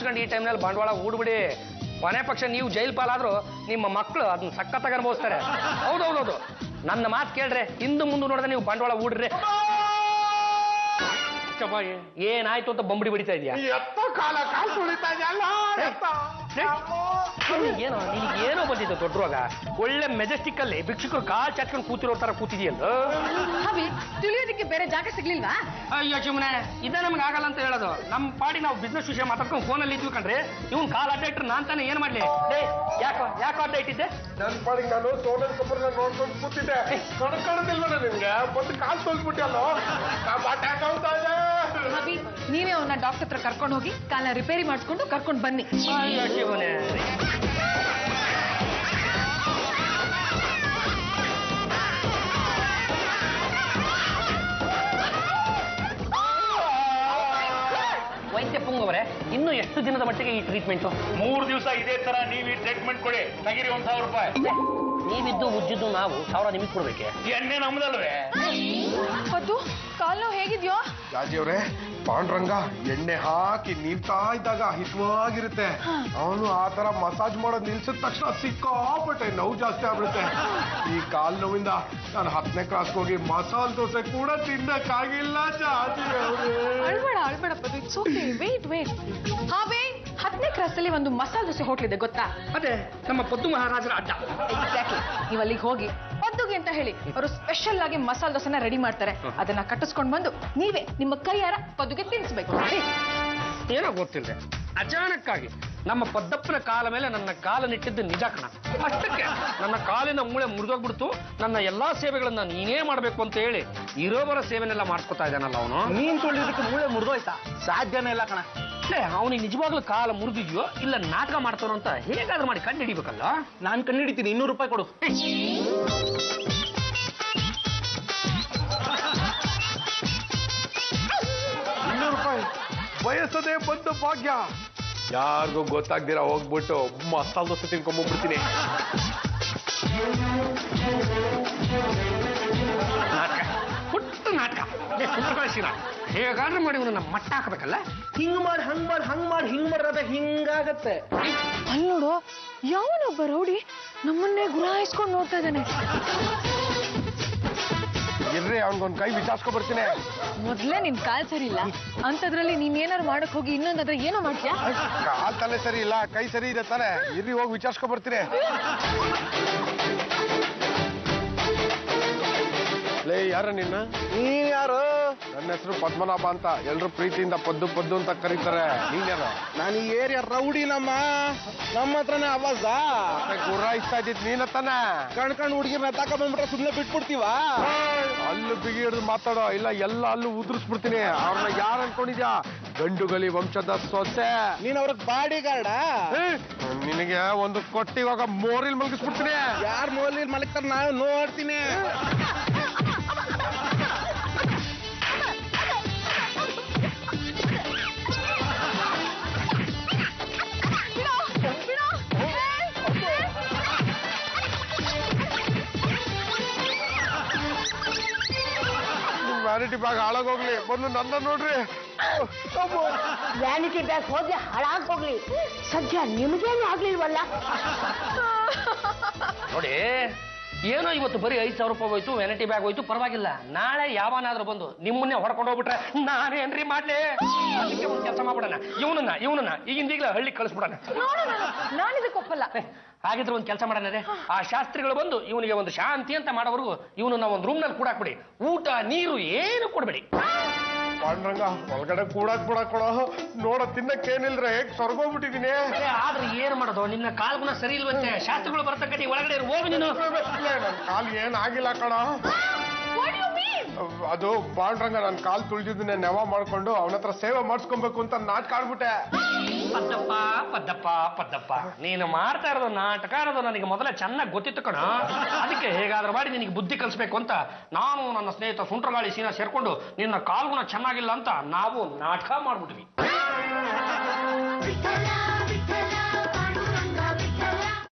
ಮುಚ್ಕೊಂಡು ಈ ಟೈಮ್ನಲ್ಲಿ ಬಂಡವಾಳ ಹೂಡ್ಬಿಡಿ. ಕೊನೆ ಪಕ್ಷ ನೀವು ಜೈಲ್ ಪಾಲಾದ್ರೂ ನಿಮ್ಮ ಮಕ್ಕಳು ಅದನ್ನ ಸಖತ್ತಾಗಿ ಅನುಭವಿಸ್ತಾರೆ. ಹೌದೌದೌದು, ನನ್ನ ಮಾತು ಕೇಳ್ರೆ ಹಿಂದೆ ಮುಂದೆ ನೋಡಿದ್ರೆ ನೀವು ಬಂಡವಾಳ ಹೂಡ್ರಿ. ಏನಾಯ್ತು ಅಂತ ಬಂಬಡಿ ಬಡಿತಾ ಇದೆಯಾ? ಏನೋ ನಿನಗೇನೋ ಬಂದಿದ್ದು ದೊಡ್ಡವಾಗ. ಒಳ್ಳೆ ಮೆಜೆಸ್ಟಿಕ್ ಅಲ್ಲಿ ಭಿಕ್ಷುಕರು ಕಾಲ್ ಚಾಚ್ಕೊಂಡು ಕೂತಿರೋ ತರ ಕೂತಿದೆಯಲ್ಲ. ತಿಳಿಯೋದಕ್ಕೆ ಬೇರೆ ಜಾಗ ಸಿಗ್ಲಿಲ್ವಾ? ಅಯ್ಯೋ ಶಿವನೇ, ಇದೇ ನಮ್ಗೆ ಆಗಲ್ಲ ಅಂತ ಹೇಳೋದು. ನಮ್ಮ ಪಾಡಿ ನಾವು ಬಿಸ್ನೆಸ್ ವಿಷಯ ಮಾತಾಡ್ಕೊಂಡು ಫೋನಲ್ಲಿ ಇದ್ವಿ ಕಣ್ರಿ. ಇವ್ನು ಕಾಲ್ ಅಡ್ಡ ಇಟ್ರೆ ನಾನ್ ತಾನೇ ಏನ್ ಮಾಡ್ಲಿ? ಯಾಕೋ ಅಡ್ಡ ಇಟ್ಟಿದ್ದೆ? ನನ್ನ ಪಾಡಿಗೆ ನಾನು ಸೋನಲ್ ಕಪೂರ್ನ ನೋಡ್ಕೊಂಡು ಕೂತಿದ್ದೆ. ಕಣದಿಲ್ವಲ್ಲ ನಿಮ್ಗೆ ಬಂದು ಕಾಲ್ ತೋಲ್ಬಿಟ್ಟಲ್ಲೋ. ನೀವೇ ಅವನ್ನ ಡಾಕ್ಟರ್ ಹತ್ರ ಕರ್ಕೊಂಡು ಹೋಗಿ ಕಾಲ ರಿಪೇರಿ ಮಾಡಿಸ್ಕೊಂಡು ಕರ್ಕೊಂಡು ಬನ್ನಿ. ಅಯ್ಯೋ ಶಿವನೇ, ವೈದ್ಯ ಪುಂಗವರೇ, ಇನ್ನು ಎಷ್ಟು ದಿನದ ಮಟ್ಟಿಗೆ ಈ ಟ್ರೀಟ್ಮೆಂಟ್? 3 ದಿವಸ ಇದೇ ತರ ನೀವು ಈ ಟ್ರೀಟ್ಮೆಂಟ್ ಕೊಡಿ. ತೆಗಿರಿ 1,000 ರೂಪಾಯಿ. ನೀವಿದ್ದು ಉಜ್ಜಿದ್ದು ನಾವು 1,000 ನಿಮಗೆ ಕೊಡ್ಬೇಕೆ? ಎಣ್ಣೆ ನಮ್ದಲ್ವೇ? ಅದು ಕಾಲ್ ನೋವು ಹೇಗಿದ್ಯೋ? ರಾಜಿಯವ್ರೆ, ಪಾಂಡ್ರಂಗ ಎಣ್ಣೆ ಹಾಕಿ ನೀಡ್ತಾ ಇದ್ದಾಗ ಹಿತವಾಗಿರುತ್ತೆ. ಅವನು ಆ ತರ ಮಸಾಜ್ ಮಾಡೋದು ನಿಲ್ಸಿದ ತಕ್ಷಣ ಸಿಕ್ಕಾಪಟ್ಟೆ ನೋವು ಜಾಸ್ತಿ ಆಗ್ಬಿಡುತ್ತೆ. ಈ ಕಾಲ್ ನೋವಿಂದ ನಾನು 10ನೇ ಕ್ಲಾಸ್ಗೆ ಹೋಗಿ ಮಸಾಲೆ ದೋಸೆ ಕೂಡ ತಿನ್ನಕ್ಕಾಗಿಲ್ಲ. ಅಳ್ಬೇಡ ಪದು, ಇಟ್ಸ್ ಓಕೆ. ವೇಟ್. ಹಾವೇ 10ನೇ ಕ್ರಾಸಲ್ಲಿ ಒಂದು ಮಸಾಲೆ ದೋಸೆ ಹೋಟ್ಲ್ ಇದೆ ಗೊತ್ತಾ? ಅದೇ ನಮ್ಮ ಪದ್ದು ಮಹಾರಾಜರ ಅಡ್ಡ. ಎಕ್ಸಾಕ್ಟ್ಲಿ. ನೀವು ಅಲ್ಲಿಗೆ ಹೋಗಿ ಪದ್ದುಗೆ ಅಂತ ಹೇಳಿ ಅವರು ಸ್ಪೆಷಲ್ ಆಗಿ ಮಸಾಲೆ ದೋಸೆನ ರೆಡಿ ಮಾಡ್ತಾರೆ. ಅದನ್ನ ಕಟ್ಟಿಸ್ಕೊಂಡು ಬಂದು ನೀವೇ ನಿಮ್ಮ ಕೈಯಾರ ಪದ್ದುಗೆ ತಿನ್ನಿಸ್ಬೇಕು. ಏನೋ ಗೊತ್ತಿಲ್ಲದೆ ಅಚಾನಕ್ಕಾಗಿ ನಮ್ಮ ಪದ್ದಪ್ಪನ ಕಾಲ ಮೇಲೆ ನನ್ನ ಕಾಲನ್ನಿಟ್ಟಿದ್ದು ನಿಜ ಕಣ. ಅಷ್ಟಕ್ಕೆ ನನ್ನ ಕಾಲಿನ ಮೂಳೆ ಮುರಿದೋಗ್ಬಿಡ್ತು. ನನ್ನ ಎಲ್ಲಾ ಸೇವೆಗಳನ್ನ ನೀನೇ ಮಾಡ್ಬೇಕು ಅಂತ ಹೇಳಿ ಇರೋಬರ ಸೇವೆನೆಲ್ಲ ಮಾಡಿಸ್ಕೊತಾ ಇದ್ದಾನಲ್ಲ ಅವನು. ನೀನ್ ತೊಳಿದಕ್ಕೆ ಮೂಳೆ ಮುರಿದೋಯ್ತಾ? ಸಾಧ್ಯನೇ ಇಲ್ಲ ಕಣ. ಅವನಿಗೆ ನಿಜವಾಗ್ಲೂ ಕಾಲ ಮುರಿದಿದ್ಯೋ ಇಲ್ಲ ನಾಟಕ ಮಾಡ್ತಾನೋ ಅಂತ ಹೇಗಾದ್ರೂ ಮಾಡಿ ಕಂಡು ಹಿಡಿಬೇಕಲ್ಲ. ನಾನ್ ಕಂಡು ಹಿಡಿತೀನಿ. 200 ರೂಪಾಯಿ ಕೊಡು. 200 ರೂಪಾಯಿ ಬಯಸದೆ ಬಂದ ಭಾಗ್ಯ. ಯಾರಿಗೂ ಗೊತ್ತಾಗ್ದಿರ ಹೋಗ್ಬಿಟ್ಟು ಮಸಾಲೆ ದೋಸೆ ತಿನ್ಕೊಂಡ್ಬಿಡ್ತೀನಿ. ನಾಟಕ, ಪುಟ್ಟ ನಾಟಕ. ಕಳಿಸಿರ ಹೇಗಾದ್ರೂ ಮಾಡಿ ಇವನನ್ನ ಮಟ್ಟ ಹಾಕಬೇಕಲ್ಲ. ಹಿಂಗ್ ಮಾಡಿ ಹಂಗ್ ಮಾಡಿದ್ರೆ ಹಿಂಗಾಗತ್ತೆ. ಅಲ್ಲಿ ನೋಡು, ಯಾವನೊಬ್ಬ ರೌಡಿ ನಮ್ಮನ್ನೇ ಗುರಾಯಿಸ್ಕೊಂಡು ನೋಡ್ತಾ ಇದ್ದಾನೆ. ಇರ್ರಿ, ಅವನಿಗೊಂದು ಕೈ ವಿಚಾರಿಸ್ಕೊ ಬರ್ತೀನಿ. ಮೊದ್ಲೇ ನಿನ್ ಕಾಲ್ ಸರಿ ಇಲ್ಲ ಅಂತದ್ರಲ್ಲಿ ನೀನ್ ಏನಾರು ಮಾಡಕ್ ಹೋಗಿ ಇನ್ನೊಂದಾದ್ರೆ ಏನೋ ಮಾಡ್ತೀಯಾ? ಕಾಲ್ ತಲೆ ಸರಿ ಇಲ್ಲ, ಕೈ ಸರಿ ಇದೆ ತಾನೆ. ಇರ್ರಿ, ಹೋಗಿ ವಿಚಾರಿಸ್ಕೊ ಬರ್ತೀನಿ. ಲೇ, ಯಾರ ನಿನ್ನ? ನೀನ್ ಯಾರು? ನನ್ನ ಹೆಸರು ಪದ್ಮನಾಭ ಅಂತ. ಎಲ್ರು ಪ್ರೀತಿಯಿಂದ ಪದ್ದು ಅಂತ ಕರೀತಾರೆ. ನೀನ್ ಯಾರು? ನಾನು ಈ ಏರಿಯಾ ರೌಡಿ. ನಮ್ಮ ಹತ್ರನೇ ಆವಾಜ ಗುರಾಯಿಸ್ತಾ ಇದ್ದಿದ್ ನೀನ ತಾನೆ? ಕಣ್ಕಂಡ್ ಹುಡುಗಿರ್ನ ತಕೊಂಡ್ಬಿಟ್ರೆ ಸುಮ್ನೆ ಬಿಟ್ಬಿಡ್ತೀವ? ಅಲ್ಲು ಬಿಗಿ ಹಿಡಿದು ಮಾತಾಡೋ, ಇಲ್ಲ ಎಲ್ಲ ಅಲ್ಲು ಉದುರಿಸ್ಬಿಡ್ತೀನಿ. ಅವ್ರನ್ನ ಯಾರು ಅನ್ಕೊಂಡಿದ್ಯಾ? ಗಂಡುಗಲಿ ವಂಶದ ಸೊಸೆ. ನೀನ್ ಅವ್ರಿಗೆ ಬಾಡಿ ಗಾರ್ಡ? ನಿನಗೆ ಒಂದು ಕೊಟ್ಟಿ ಇವಾಗ ಮೋರಿಲ್ ಮಲಗಿಸ್ಬಿಡ್ತೀನಿ. ಯಾರ್ ಮೋಲಿ ಮಲಗ್ತಾರ ನಾನು ನೋಡ್ತೀನಿ. ವ್ಯಾನಿಟಿ ಬ್ಯಾಗ್ ಹಾಳಾಗೋಗ್ಲಿ, ಬಂದು ನನ್ನ ನೋಡ್ರಿ. ವ್ಯಾನಿಟಿ ಬ್ಯಾಗ್ ಹೋಗಿ ಹಾಳಾಗೋಗ್ಲಿ, ಸದ್ಯ ನಿಮಗೇನು ಆಗ್ಲಿಲ್ವಲ್ಲ? ನೋಡಿ, ಏನೋ ಇವತ್ತು ಬರೀ 5,000 ರೂಪಾಯಿ ಹೋಯ್ತು, ವ್ಯಾನಿಟಿ ಬ್ಯಾಗ್ ಹೋಯ್ತು, ಪರವಾಗಿಲ್ಲ. ನಾಳೆ ಯಾವನಾದ್ರೂ ಬಂದು ನಿಮ್ಮನ್ನೇ ಹೊಡ್ಕೊಂಡು ಹೋಗ್ಬಿಟ್ರೆ ನಾನೇನ್ರಿ ಮಾಡ್ಲಿ? ಅದಕ್ಕೆ ಒಂದು ಕೆಲಸ ಮಾಡ್ಬಿಡೋಣ, ಇವನನ್ನ ಈಗಿಂದೀಗ್ಲೇ ಹಳ್ಳಿ ಕಳಿಸ್ಬಿಡೋಣ. ನಾನಿದಕ್ಕೆ ಒಪ್ಪಲ್ಲ. ಹಾಗಿದ್ರೆ ಒಂದು ಕೆಲಸ ಮಾಡೋಣ, ಆ ಶಾಸ್ತ್ರಿಗಳು ಬಂದು ಇವನಿಗೆ ಒಂದು ಶಾಂತಿ ಅಂತ ಮಾಡೋವರೆಗೂ ಇವನನ್ನ ಒಂದು ರೂಮ್ನಲ್ಲಿ ಕೂಡಾಕ್ಬಿಡಿ. ಊಟ ನೀರು ಏನು ಕೊಡ್ಬೇಡಿ. ಪಾಂಡ್ರಂಗ, ಒಳಗಡೆ ಕೂಡಾಕ್ ಕೊಡೋ. ನೋಡ, ತಿನ್ನಕ್ಕೇನಿಲ್ರೆ ಹೇಗ್ ಸ್ವರ್ಗೋಗ್ಬಿಟ್ಟಿದೀನಿ. ಆದ್ರೆ ಏನ್ ಮಾಡೋದು, ನಿನ್ನ ಕಾಲ್ಗುಣ ಸರಿ ಇಲ್ವಂತೆ. ಶಾಸ್ತ್ರಿಗಳು ಬರ್ತಕ್ಕಂಥ ಒಳಗಡೆ ಹೋಗಿ ನೀನು. ನನ್ ಕಾಲ್ ಏನ್ ಆಗಿಲ್ಲ ಕಣ. ಅದು ಪಾಂಡ್ರಂಗ, ನನ್ ಕಾಲ್ ತುಳಿದಿದ್ದನ್ನೇ ನೆವ ಮಾಡ್ಕೊಂಡು ಅವನ ಹತ್ರ ಸೇವೆ ಮಾಡಿಸ್ಕೊಬೇಕು ಅಂತ ನಾಟಕ ಆಡ್ಬಿಟ್ಟೆ. ಪದ್ದಪ್ಪ ನೀನು ಮಾಡ್ತಾ ಇರೋದು ನಾಟಕ ಅನ್ನೋದು ನನಗೆ ಮೊದಲೇ ಚೆನ್ನಾಗಿ ಗೊತ್ತಿತ್ತು ಕಣ. ಅದಕ್ಕೆ ಹೇಗಾದ್ರೂ ಮಾಡಿ ನಿನಗೆ ಬುದ್ಧಿ ಕಲಿಸ್ಬೇಕು ಅಂತ ನಾನು ನನ್ನ ಸ್ನೇಹಿತ ಸುಂಟ್ರಗಾಳಿ ಸೀನಾ ಸೇರ್ಕೊಂಡು ನಿನ್ನ ಕಾಲ್ಗುಣ ಚೆನ್ನಾಗಿಲ್ಲ ಅಂತ ನಾವು ನಾಟಕ ಮಾಡ್ಬಿಟ್ವಿ.